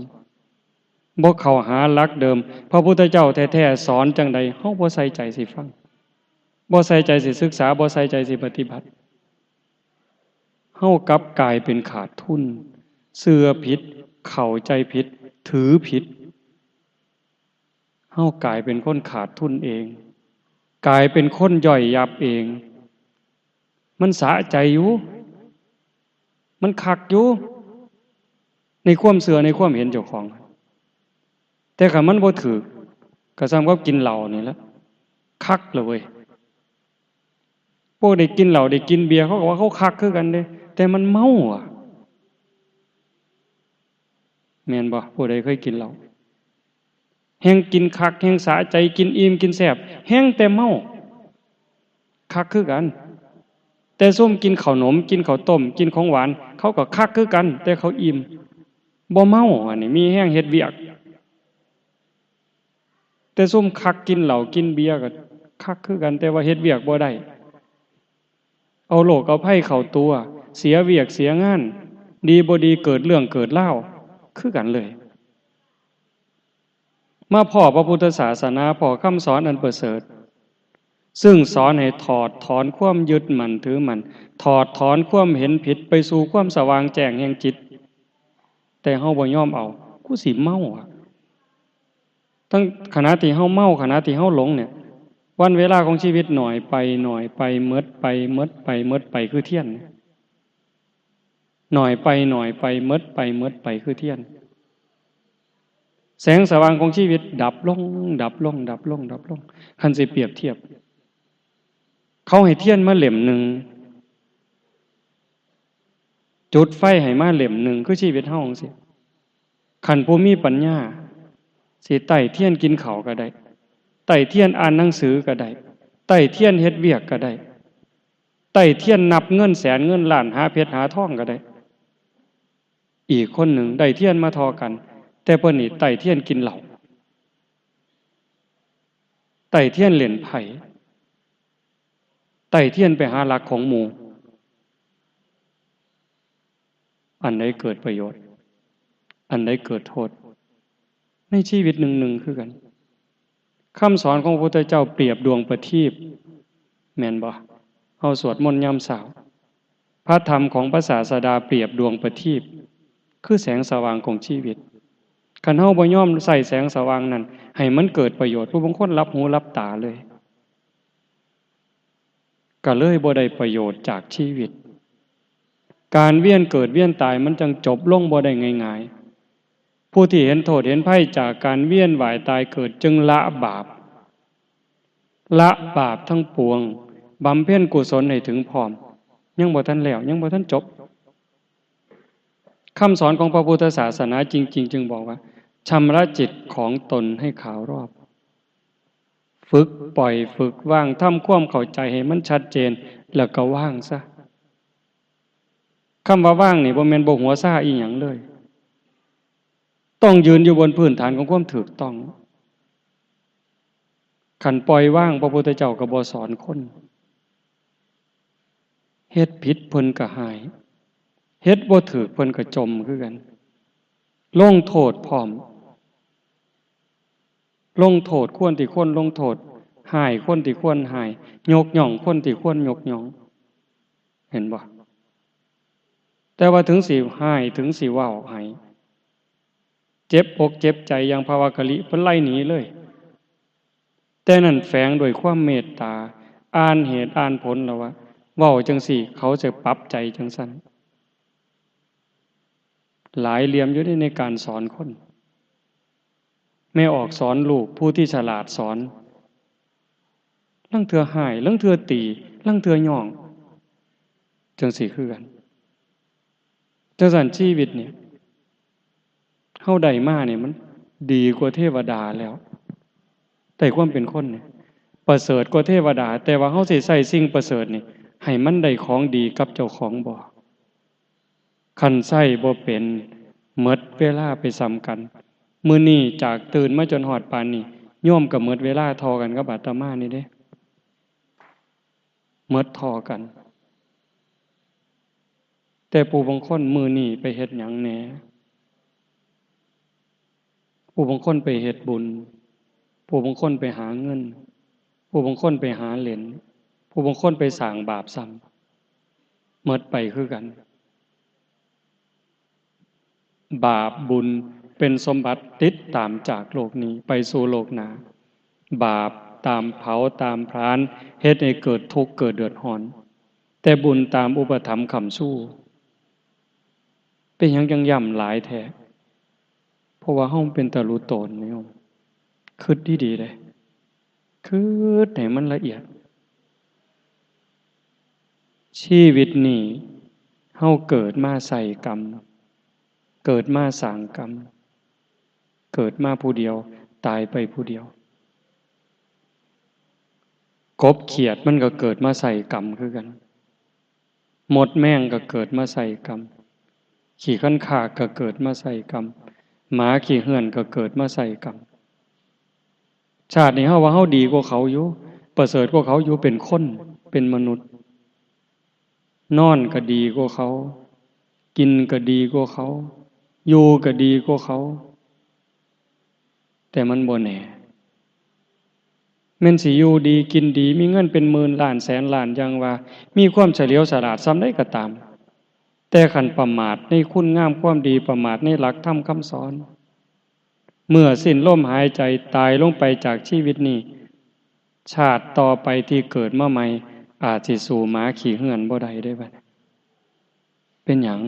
A: บ่เข้าหาหลักเดิมพระพุทธเจ้าแท้ๆสอนจังใดเฮาบ่ใส่ใจสิฟังบ่ใส่ใจสิศึกษาบ่ใส่ใจสิปฏิบัติเฮากลับกลายเป็นขาดทุนเชื่อผิดเข้าใจผิดถือผิดเฮากลายเป็นคนขาดทุนเองกลายเป็นคนย่อยยับเองมันสะใจอยู่มันคักอยู่ในความเชื่อในความเห็นเจ้าของแต่คันมันบ่ถูกก็ซ้ำกับกินเหล้านี่แหละคักเลยเว้ยพวกได้กินเหล้าได้กินเบียร์เขาก็ว่าเขาคักคือกันเด้แต่มันเมาอ่ะแม่นบ่ผู้ใดเคยกินเหล้าแฮงกินคักแฮงสะใจกินอิ่มกินแซ่บแฮงแต่เมาคักคือกันแต่ส้มกินข้าวหนมกินข้าวต้มกินของหวานเขาก็คักคือกันแต่เขาอิ่มบ่เมาอันนี้มีแฮงเฮ็ดเวียกแต่ส้มคักกินเหล้ากินเบียร์ก็คักคือกันแต่ว่าเฮ็ดเวียกบ่ได้เอาโลกเอาไผ่เข้าตัวเสียเวียกเสียงานดีบ่ดีเกิดเรื่องเกิดราวคือกันเลยมาพ้อพระพุทธศาสนาพ้อคำสอนอันประเสริฐซึ่งสอนให้ถอดถอนความยึดมั่นถือมั่นถอดถอนความเห็นผิดไปสู่ความสว่างแจ้งแห่งจิตแต่เฮาบ่ยอมเอากูสิเมาอ่ะทั้งขณะที่เฮาเมาขณะที่เฮาหลงเนี่ยวันเวลาของชีวิตหน่อยไปหน่อยไปเมิดไปเมิดไปเมิดไปคือเที่ยนหน่อยไปหน่อยไปเมิดไปเมิดไปคือเที่ยนแสงสว่างของชีวิตดับลงดับลงดับลงดับลงคันสิเปรียบเทียบเขาให้เทียนมาเล่มหนึ่ง จุดไฟให้มาเล่มหนึ่งคือชีวิตเฮาจังซี่คันผู้มีปัญญาสิไต่เทียนกินข้าวก็ได้ไต่เทียนอ่านหนังสือก็ได้ไต่เทียนเฮ็ดเวียกก็ได้ไต่เทียนนับเงินแสนเงินล้านหาเพชรหาทองก็ได้อีกคนหนึ่งได้เทียนมาทอกันแต่เพิ่นนี่ไต่เทียนกินเหล้าไต่เทียนเล่นไพ่ไต่เทียนไปหารักของหมู่อันใดเกิดประโยชน์อันใดเกิดโทษในชีวิตหนึ่งคือกันคำสอนของพระพุทธเจ้าเปรียบดวงประทีปแม่นบ่เฮาสวดมนต์ยามเช้าพระธรรมของพระศาสดาเปรียบดวงประทีปคือแสงสว่างของชีวิตคันเฮาบ่ยอมใส่แสงสว่างนั้นให้มันเกิดประโยชน์ผู้บางคนรับหูรับตาเลยก็เลยบ่ได้ประโยชน์จากชีวิตการเวียนเกิดเวียนตายมันจังจบลงบ่ได้ง่ายๆผู้ที่เห็นโทษเห็นภัยจากการเวียนว่ายตายเกิดจึงละบาปทั้งปวงบำเพ็ญกุศลให้ถึงพร้อมยังบ่ทันแล้วยังบ่ทันจบคำสอนของพระพุทธศาสนาจริงๆจึงบอกว่าชำระจิตของตนให้ขาวรอบฝึกปล่อยฝึกวางทำความเข้าใจให้มันชัดเจนแล้วก็ว่างซะคำว่าว่างนี่บ่แม่นบ่หัวซ่าอีหยังเลยต้องยืนอยู่บนพื้นฐานของความถูกต้องขันปล่อยว่างพระพุทธเจ้าก็บ่สอนคนเฮ็ดผิดเพิ่นก็หายเฮ็ดบ่ถูกเพิ่นก็จมคือกันลงโทษพร้อมลงโทษควรที่ควรลงโทษหายคนที่ควรหายยกย่องคนที่ควรยกย่องเห็นบ่แต่ว่าถึงสิหายถึงสิเว้าให้เจ็บอกเจ็บใจอย่างภาวะกะลิเพิ่นไล่หนีเลยแต่นั่นแฝงด้วยความเมตตาอ่านเหตุอ่านผลแล้วว่าเว้าจังซี่เขาจะปรับใจจังซั่นหลายเหลี่ยมอยู่ในการสอนคนแม่ออกสอนลูกผู้ที่ฉลาดสอนลางเทื่อหายลางเทื่อตีลางเทื่อย่องจังซี่คือกันจังซั่นชีวิตเนี่ยเฮาได้มาเนี่ยมันดีกว่าเทวดาแล้วแต่ความเป็นคนเนี่ยประเสริฐกว่าเทวดาแต่ว่าเฮาสิใช้สิ่งประเสริฐนี่ให้มันได้ของดีกับเจ้าของบ่คันใช้บ่เป็นหมดเวลาไปซ้ำกันมื้อนี้จากตื่นมาจนฮอดปานนี้โยมก็หมดเวลาทอกันกับอาตมานี่เด้หมดทอกันแต่ผู้บางคนมื้อนี้ไปเฮ็ดหยังแหน่ผู้บางคนไปเฮ็ดบุญผู้บางคนไปหาเงินผู้บางคนไปหาเหรียญผู้บางคนไปสร้างบาปซ้ำหมดไปคือกันบาปบุญเป็นสมบัติติดตามจากโลกนี้ไปสู่โลกหน้าบาปตามเผาตามพรานเฮ็ดให้เกิดทุกข์เกิดเดือดร้อนแต่บุญตามอุปถัมภ์ค้ำสู้เป็นหยังจังย่ำหลายแท้เพราะว่าเฮาเป็นตะรู้ตนนี่โยมคิดดีๆเด้คิดให้มันละเอียดชีวิตนี้เฮาเกิดมาใส่กรรมเกิดมาสร้างกรรมเกิดมาผู้เดียวตายไปผู้เดียวกบเขียดมันก็เกิดมาใส่กรรมคือกันมดแม่งก็เกิดมาใส่กรรมขี่ขันขากก็เกิดมาใส่กรรมหมาขี่เหื่อนก็เกิดมาใส่กรรมชาตินี้เฮาว่าเฮาดีกว่าเขาอยู่ประเสริฐกว่าเขาอยู่เป็นคนเป็นมนุษย์นอนก็ดีกว่าเขากินก็ดีกว่าเขาอยู่ก็ดีกว่าเขาแต่มันบ่แน่แม่นสิอยู่ดีกินดีมีเงินเป็นหมื่นล้านแสนล้านอย่างว่ามีความเฉลียวฉลาดซ้ำได้ก็ตามแต่ขันประมาทในคุณงามความดีประมาทในหลักธรรมคำสอนเมื่อสิ้นลมหายใจตายลงไปจากชีวิตนี้ชาติต่อไปที่เกิดมาใหม่อาจสิสู่หมาขี่เหื่อนบ่ได้ได้บัดเป็นหยัง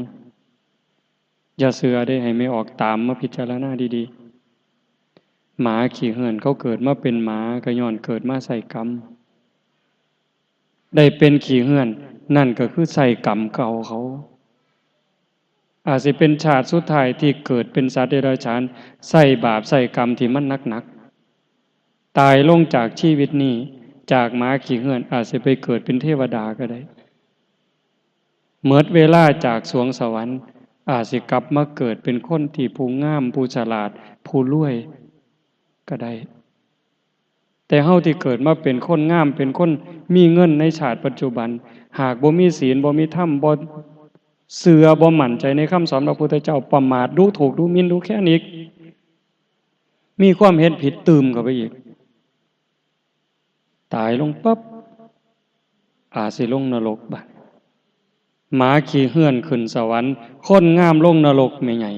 A: อย่าเสือได้ให้ไม่ออกตามมาพิจารณาดีๆหมาขี่เหื่อนเขาเกิดมาเป็นหมาก็ย้อนเกิดมาใส่กรรมได้เป็นขี่เหื่อนนั่นก็คือใส่กรรมเก่าเขา อาจสิเป็นชาติสุดท้ายที่เกิดเป็นสัตว์เดรัจฉานใส่บาปใส่กรรมที่มันหนักๆตายลงจากชีวิตนี้จากหมาขี้เหื่อนอาจสิไปเกิดเป็นเทวดาก็ได้เมื่อเวลาจากสวงสวรรค์อาจสิกลับมาเกิดเป็นคนที่ผู้งามผู้ฉลาดผู้รวยก็ได้แต่เฮาที่เกิดมาเป็นคนงามเป็นคนมีเงินในชาติปัจจุบันหากบ่มีศีลบ่มีธรรมบ่เชื่อบ่มั่นใจในคำสอนพระพุทธเจ้าประมาทดูถูกดูหมิ่นดูแคลนอีกมีความเห็นผิดตื่มเข้าไปอีกตายลงปั๊บอาจสิลงนรกบัดหมาขี่เหื่อนขึ้นสวรรค์คนงามลงนรกแม่ใหญ่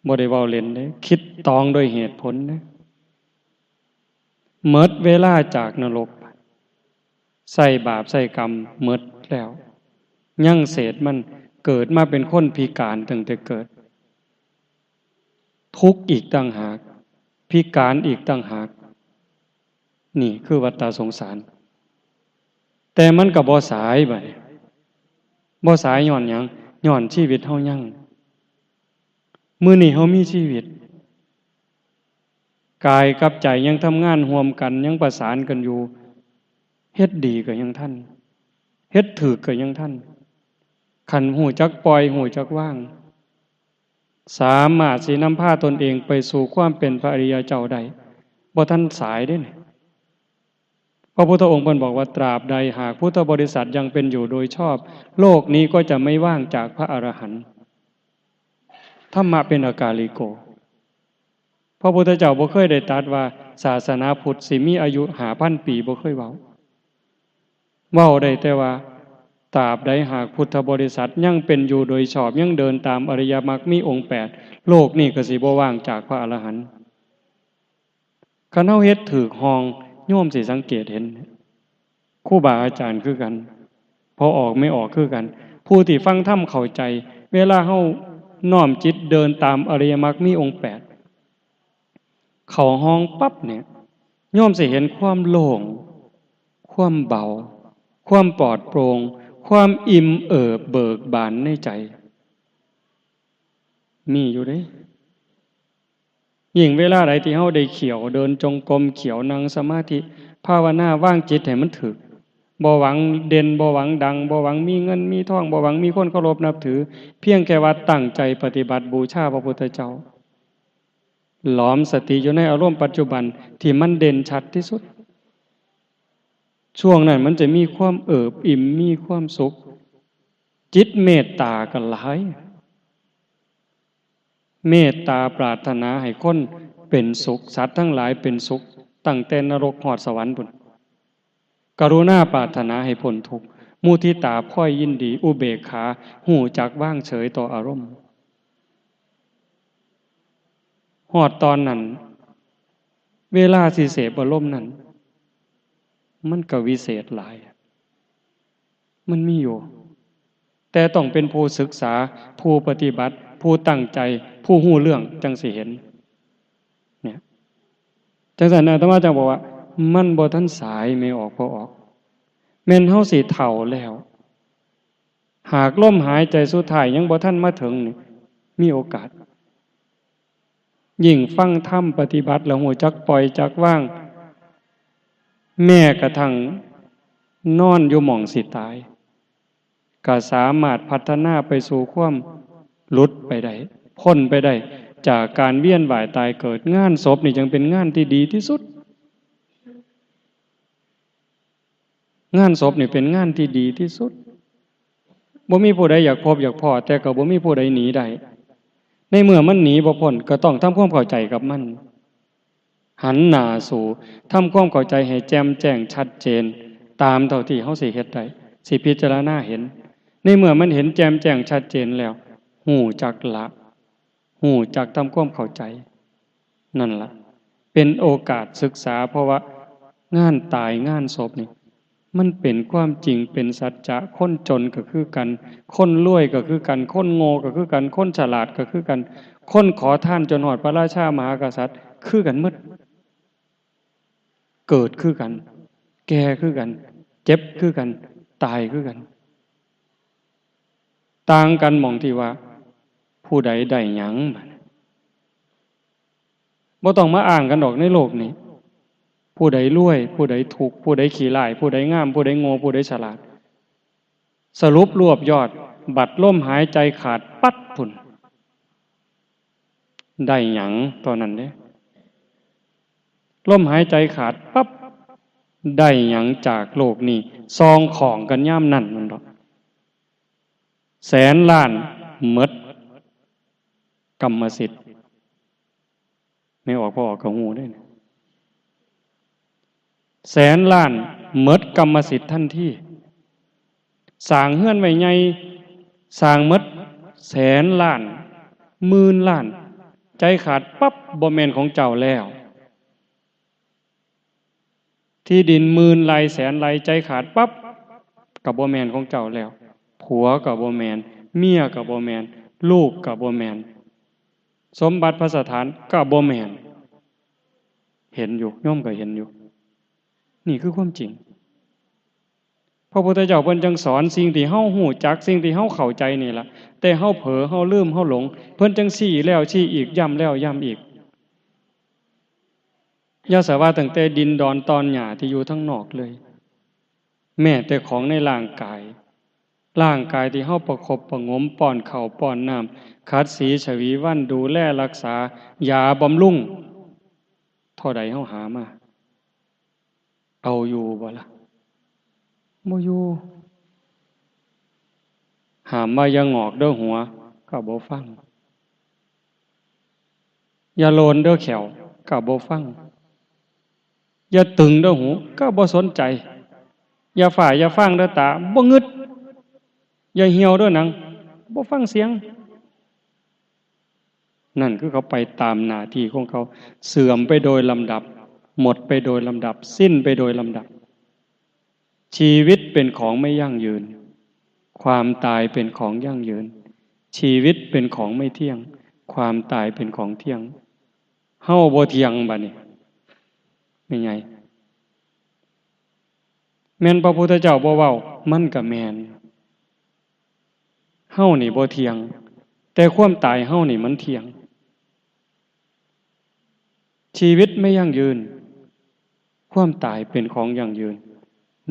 A: บ่ได้เว้าเล่นเด้คิดตองโดยเหตุผลเด้หมดเวลาจากนรกใส่บาปใส่กรรมหมดแล้วยังเศษมันเกิดมาเป็นคนพิการตั้งแต่เกิดทุกข์อีกต่างหากพิการอีกต่างหากนี่คือวัฏฏะสงสารแต่มันก็บ่สายบัดบ่สายย้อนหยังย้อนชีวิตเฮายังมื้อนี้เฮามีชีวิตกายกับใจยังทำงานร่วมกันยังประสานกันอยู่เฮ็ดดีก็ยังท่านเฮ็ดถูกก็ยังท่านคันหูจักปล่อยหูจักว่างสามารถสินำพาตนเองไปสู่ความเป็นพระอริยเจ้าได้บ่ทันสายเด้นี่พระพุทธองค์เพิ่นบอกว่าตราบใดหากพุทธบริษัทยังเป็นอยู่โดยชอบโลกนี้ก็จะไม่ว่างจากพระอรหันต์ธรรมะเป็นอากาลิโกพระพุทธเจ้าบ่เคยได้ตรัสว่าศาสนาพุทธสิมีอายุ 5,000 ปีบ่เคยเว้าได้แต่ว่าตราบใดหากพุทธบริษัทยังเป็นอยู่โดยชอบยังเดินตามอริยมรรคมีองค์8โลกนี้ก็สิบ่ว่างจากพระอรหันต์คันเฮาเฮ็ดถูกห้องโยมสิสังเกตเห็นครูบาอาจารย์คือกันพอออกไม่ออกคือกันผู้ที่ฟังธรรมเข้าใจเวลาเฮาน้อมจิตเดินตามอริยมรรคมีองค์8เข้าห้องปั๊บเนี่ยโยมสิเห็นความโล่งความเบาความปลอดโปร่งความอิ่มเอิบเบิกบานในใจมีอยู่เด้ยิ่งเวลาใดที่เฮาได้เขียวเดินจงกรมเขียวนั่งสมาธิภาวนาว่างจิตให้มันถึกบ่หวังเด่นบ่หวังดังบ่หวังมีเงินมีทองบ่หวังมีคนเคารพนับถือเพียงแค่ว่าตั้งใจปฏิบัติบูชาพระพุทธเจ้าหลอมสติอยู่ในอารมณ์ปัจจุบันที่มันเด่นชัดที่สุดช่วงนั้นมันจะมีความเอิบอิ่มมีความสุขจิตเมตตากันหลายเมตตาปรารถนาให้คนเป็นสุขสัตว์ทั้งหลายเป็นสุขตั้งแต่นรกฮอดสวรรค์พุ่นกรุณาปรารถนาให้พ้นทุกข์มุทิตาพ้อยยินดีอุเบกขาหูจักว่างเฉยต่ออารมณ์ฮอดตอนนั้นเวลาสิเสพอารมณ์นั้นมันก็วิเศษหลายมันมีอยู่แต่ต้องเป็นผู้ศึกษาผู้ปฏิบัติผู้ตั้งใจผู้หู้เรื่องจังสิเห็นเนี่ยจังซั่นอาตมาจังบอกว่ามันบ่ทันสายไม่ออกพอออกแม่นเฮาสิเฒ่าแล้วหากลมหายใจสุดท้ายยังบ่ทันมาถึงนี่มีโอกาสยิ่งฟังธรรมปฏิบัติแล้วฮู้จักปล่อยจักว่างแม้กระทั่งนอนอยู่หม่องสิตายก็สามารถพัฒนาไปสู่ความหลุดไปได้พ้นไปได้จากการเวียนว่ายตายเกิดงานศพนี่จึงเป็นงานที่ดีที่สุดงานศพนี่เป็นงานที่ดีที่สุดบ่มีผู้ใดอยากพบอยากพ้อแต่ก็บ่มีผู้ใดหนีได้ในเมื่อมันหนีบ่พ้นก็ต้องทำความเข้าใจกับมันหันหน้าสู่ทำความเข้าใจให้แจ่มแจ้งชัดเจนตามเท่าที่เฮาสิเฮ็ดได้สิพิจารณาเห็นในเมื่อมันเห็นแจ่มแจ้งชัดเจนแล้วหูจักละหูจักทำความเข้าใจนั่นล่ะเป็นโอกาสศึกษาเพราะว่างานตายงานศพนี่มันเป็นความจริงเป็นสัจจะคนจนก็คือกันคนรวยก็คือกันคนโง่ก็คือกันคนฉลาดก็คือกันคนขอทานจนหอดพระราชามหากษัตริย์คือกันหมดเกิดคือกันแก่คือกันเจ็บคือกันตายคือกัน ต่างกันหม่องที่ว่าผู้ใดได้หยังบัดบ่ต้องมาอ้างกันดอกในโลกนี้ผู้ใดรวยผู้ใดทุกข์ผู้ใดขี้ร้ายผู้ใดงามผู้ใดโง่ผู้ใดฉลาดสรุปรวบยอดบัดลมหายใจขาดปัดพุ่นได้หยังตอนนั้นเด้ลมหายใจขาดปั๊บได้หยังจากโลกนี้ซองของกันย่ำนั่นมันดอกแสนล้านหมดกรรมสิทธิ์ไม่ออกพอออกกับหูได้นะแสนล้านหมดกรรมสิทธิ์ทันทีสร้างเฮือนไว้ใหญ่สร้างหมดแสนล้านหมื่นล้านใจขาดปั๊บบ่แม่นของเจ้าแล้วที่ดินหมื่นไร่แสนไร่ใจขาดปั๊บกับบ่แม่นของเจ้าแล้วผัวกับบ่แม่นเมียกับบ่แม่นลูกกับบ่แม่นสมบัติพระสถานกับบ่แม่นเห็นอยู่ย่อมก็เห็นอยู่นี่คือความจริงพระพุทธเจ้าเพิ่นจังสอนสิ่งที่เฮาฮู้จักสิ่งที่เฮาเข้าใจนี่ล่ะแต่เฮาเผลอเฮาลืมเฮาหลงเพิ่นจังชี้แล้วชี้อีกย้ำแล้วย้ำอีกอย่าสาว่าตั้งแต่ดินดอนตอนหญ้าที่อยู่ทั้งนอกเลยแม้แต่ของในร่างกายที่เฮาประคบประงมป้อนข้าวป้อนน้ำขัดสีฉวีวันดูแลรักษายาบำรุงเท่าใดเฮาหามาเอาอยู่บ่ล่ะบ่อยู่หามว่าอย่างงอกเด้อหัวก็บ่ฟังอย่าโลนเด้อแขวก็บ่ฟังอย่าตึงเด้อหูก็บ่สนใจอย่าฝ่ายอย่าฟังเด้อตาบ่งึดอย่าเหี่ยวเด้อหนังบ่ฟังเสียงนั่นคือเขาไปตามหน้าที่ของเขาเสื่อมไปโดยลำดับหมดไปโดยลำดับสิ้นไปโดยลำดับชีวิตเป็นของไม่ยั่งยืนความตายเป็นของยั่งยืนชีวิตเป็นของไม่เที่ยงความตายเป็นของเที่ยงเฮาบ่เที่ยงบัดนี้ไม่ไงแม่นพระพุทธเจ้าบ่เว้ามันก็แม่นเฮานี่บ่เที่ยงแต่ความตายเฮานี่มันเที่ยงชีวิตไม่ยั่งยืนความตายเป็นของยั่งยืน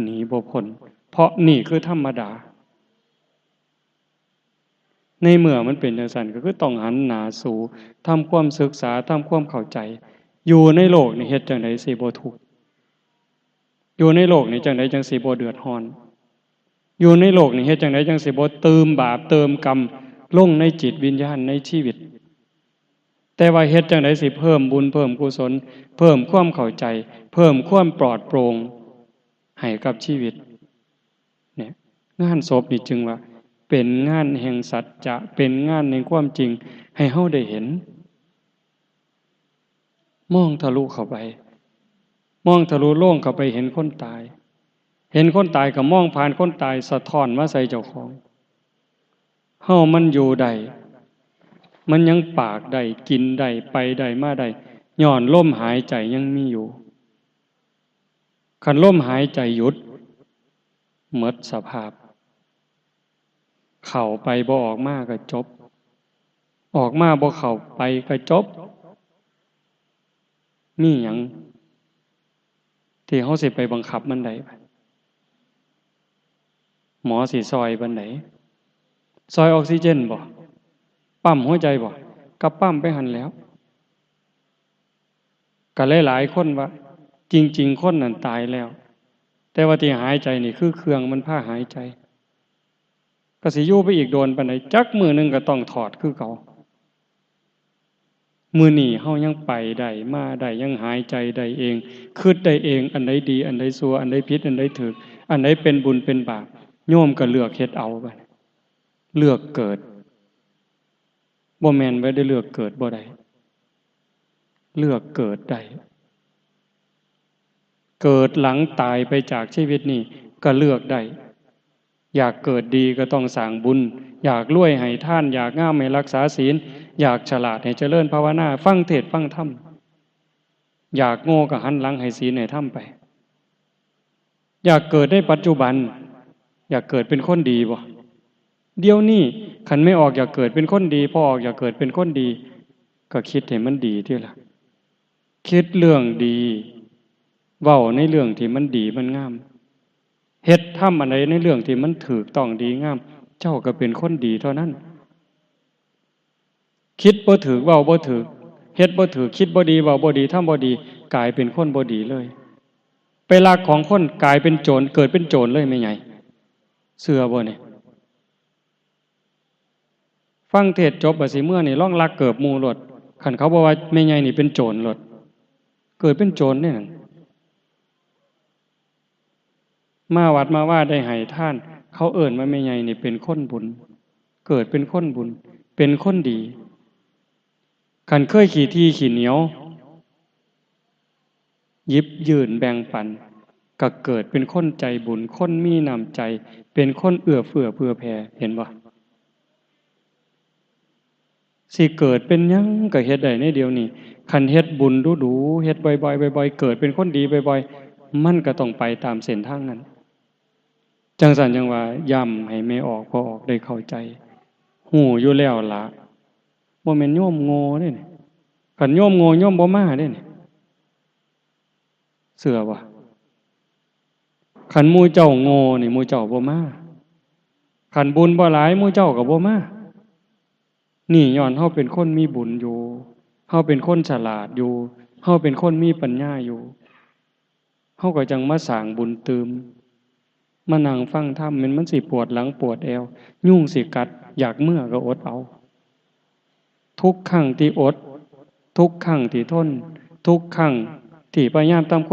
A: หนีบ่พ้นเพราะนี่คือธรรมดาในเมื่อมันเป็นจังซั่นก็คือต้องหันหน้าสู่ทำความศึกษาทำความเข้าใจอยู่ในโลกนี่เฮ็ดจังได๋สิบ่ทุกข์อยู่ในโลกนี่จังได๋จังสิบ่เดือดร้อนอยู่ในโลกนี่เฮ็ดจังได๋จังสิบ่เติมบาปเติมกรรมลงในจิตวิญญาณในชีวิตแต่ว่าเฮ็ดจังได๋สิเพิ่มบุญเพิ่มกุศลเพิ่มความเข้าใจเพิ่มความปลอดโปร่งให้กับชีวิตเนี่ยงานศพนี่จึงว่าเป็นงานแห่งสัจจะเป็นงานในความจริงให้เฮาได้เห็นมองทะลุเข้าไปมองทะลุโลกเข้าไปเห็นคนตายเห็นคนตายก็มองผ่านคนตายสะท้อนมาใส่เจ้าของเฮามันอยู่ได้มันยังปากได้กินได้ไปได้มาได้ย้อนลมหายใจยังมีอยู่คันลมหายใจหยุดหมดสภาพเข้าไปบ่ออกมาก็จบออกมาบ่เข้าไปก็จบมีหยังที่เฮาสิไปบังคับมันได้หมอสิซอยบันไหนซอยออกซิเจนบ่ปั๊มหัวใจบ่ก็ปั๊มไปหั่นแล้วก็หลายๆคนว่าจริงๆคนนั้นตายแล้วแต่ว่าที่หายใจนี่คือเครื่องมันพาหายใจก็สิอยู่ไปอีกโดนปานใดจักมื้อนึงก็ต้องถอดคือเก่ามื้อนี้เฮายังไปได้มาได้ยังหายใจได้เองคิดได้เองอันใดดีอันใดชั่วอันใดผิดอันใดถูกอันใดเป็นบุญเป็นบาปโยมก็เลือกเฮ็ดเอาบัดเลือกเกิดบ่แม่นไว้ได้เลือกเกิดบ่ได้เลือกเกิดได้เกิดหลังตายไปจากชีวิตนี้ก็เลือกได้อยากเกิดดีก็ต้องสร้างบุญอยากรวยให้ทานอยากงามให้รักษาศีลอยากฉลาดให้เจริญภาวนาฟังเทศน์ฟังธรรมอยากโง่ก็หันหลังให้ศีลให้ธรรมไปอยากเกิดในปัจจุบันอยากเกิดเป็นคนดีบ่เดี๋ยวนี้ คันไม่ออกอยากเกิดเป็นคนดีพอออกอยากเกิดเป็นคนดีก็คิดให้มันดีที่ล่ะคิดเรื่องดีเว้าในเรื่องที่มันดีมันงามเฮ็ดทำอะไรในเรื่องที่มันถูกต้องดีงามเจ้าก็เป็นคนดีเท่านั้นคิดบ่ถูกเว้าบ่ถูกเฮ็ดบ่ถูกคิดบ่ดีเว้าบ่ดีทำบ่ดีกลายเป็นคนบ่ดีเลยไปลักของคนกลายเป็นโจรเกิดเป็นโจรเลยแม่ใหญ่เชื่อบ่เนี่ยฟังเทศจบบัดสิเมื่อนี่ล่องลักเกิบหมู่โลดคันเขาบอกว่าแม่ใหญ่นี่เป็นโจรโลดเกิดเป็นโจรเนี่ยนั่นมาวัดมาว่าได้ให้ท่านเขาเอิ้นว่าแม่ใหญ่นี่เป็นคนบุญเกิดเป็นคนบุญเป็นคนดีคันเคยขี้ที่ขี้เหนียวหยิบยื่นแบ่งปันก็เกิดเป็นคนใจบุญคนมีน้ำใจเป็นคนเอื้อเฟื้อเผื่อแผ่เห็นบ่สิเกิดเป็นหยังก็เฮ็ดได้ในเดียวนี้คันเฮ็ดบุญดูๆเฮ็ดบ่อยๆบ่อยๆเกิดเป็นคนดีบ่อยๆมันก็ต้องไปตามเส้นทางนั้นจังซั่นจังว่าย้ำให้แม่ออกพอออกได้เข้าใจฮู้อยู่แล้วล่ะบ่แม่นโยมโง่เด้นี่คันโยมโง่โยมบ่มาเด้นี่เชื่อบ่คันหมู่เจ้าโง่นี่หมู่เจ้าบ่มาคันบุญบ่หลายหมู่เจ้าก็บ่มานี่ย้อนเฮาเป็นคนมีบุญอยู่เฮาเป็นคนฉลาดอยู่เฮาเป็นคนมีปัญญาอยู่เฮาก็จังมาสร้างบุญตืมมานั่งฟังธรรมมันสิปวดหลังปวดแอวยุ่งสิกัดอยากเมื่อก็อดเอาทุกครั้งที่อดทุกครั้งที่ทนทุกครั้งที่พยายามตามความ